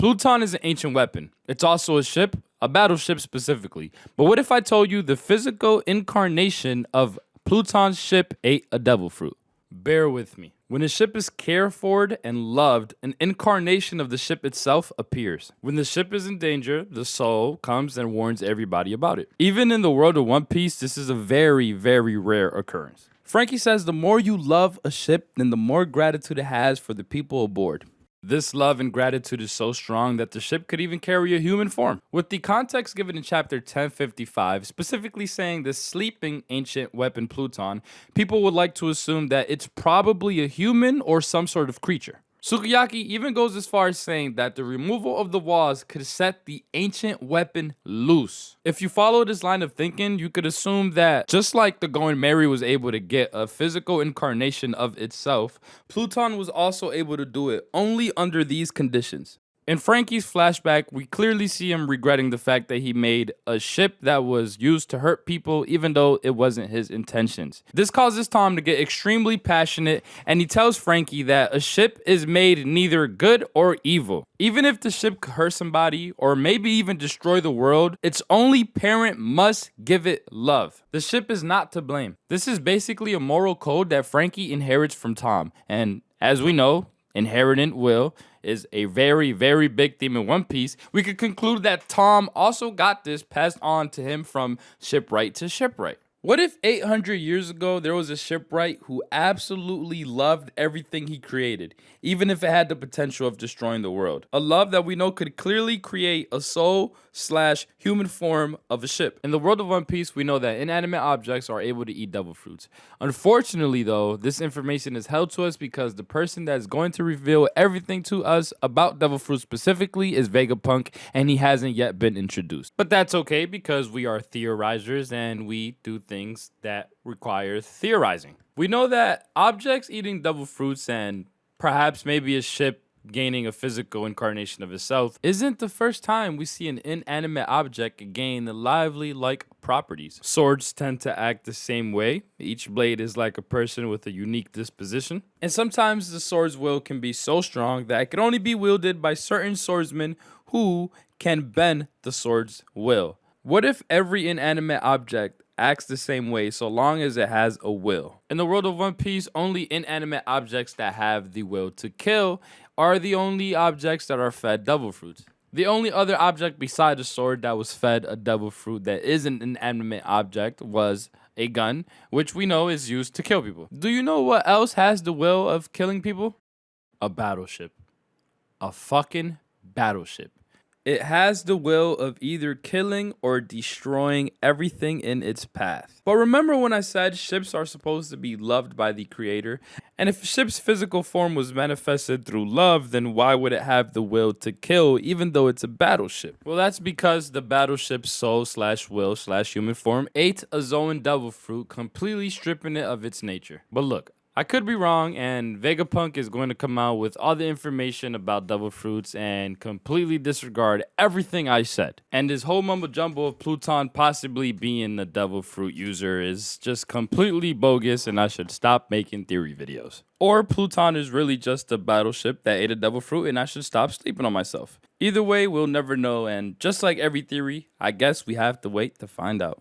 Pluton is an ancient weapon. It's also a ship, a battleship specifically. But what if I told you the physical incarnation of Pluton's ship ate a devil fruit? Bear with me. When a ship is cared for and loved, an incarnation of the ship itself appears. When the ship is in danger, the soul comes and warns everybody about it. Even in the world of One Piece, this is a very, very rare occurrence. Frankie says the more you love a ship, then the more gratitude it has for the people aboard. This love and gratitude is so strong that the ship could even carry a human form. With the context given in chapter 1055, specifically saying the sleeping ancient weapon Pluton, people would like to assume that it's probably a human or some sort of creature. Sukiyaki even goes as far as saying that the removal of the walls could set the ancient weapon loose. If you follow this line of thinking, you could assume that just like the Going Merry was able to get a physical incarnation of itself, Pluton was also able to do it only under these conditions. In Frankie's flashback, we clearly see him regretting the fact that he made a ship that was used to hurt people even though it wasn't his intentions. This causes Tom to get extremely passionate, and he tells Frankie that a ship is made neither good or evil. Even if the ship could hurt somebody or maybe even destroy the world, its only parent must give it love. The ship is not to blame. This is basically a moral code that Frankie inherits from Tom, and as we know, inheritant will is a very, very big theme in One Piece. We could conclude that Tom also got this passed on to him from shipwright to shipwright. What if 800 years ago there was a shipwright who absolutely loved everything he created, even if it had the potential of destroying the world? A love that we know could clearly create a soul/human form of a ship. In the world of One Piece, we know that inanimate objects are able to eat devil fruits. Unfortunately, though, this information is held to us because the person that is going to reveal everything to us about devil fruit specifically is Vegapunk, and he hasn't yet been introduced. But that's okay because we are theorizers and we do things that require theorizing. We know that objects eating devil fruits and perhaps maybe a ship gaining a physical incarnation of itself isn't the first time we see an inanimate object gain lively-like properties. Swords tend to act the same way. Each blade is like a person with a unique disposition. And sometimes the sword's will can be so strong that it can only be wielded by certain swordsmen who can bend the sword's will. What if every inanimate object acts the same way so long as it has a will? In the world of One Piece, only inanimate objects that have the will to kill are the only objects that are fed devil fruits. The only other object beside a sword that was fed a devil fruit that is an inanimate object was a gun, which we know is used to kill people. Do you know what else has the will of killing people? A battleship. A fucking battleship. It has the will of either killing or destroying everything in its path. But remember when I said ships are supposed to be loved by the creator? And if a ship's physical form was manifested through love, then why would it have the will to kill even though it's a battleship? Well, that's because the battleship's soul/will/human form ate a Zoan devil fruit, completely stripping it of its nature. But look, I could be wrong, and Vegapunk is going to come out with all the information about devil fruits and completely disregard everything I said. And this whole mumbo jumbo of Pluton possibly being a devil fruit user is just completely bogus, and I should stop making theory videos. Or Pluton is really just a battleship that ate a devil fruit, and I should stop sleeping on myself. Either way, we'll never know, and just like every theory, I guess we have to wait to find out.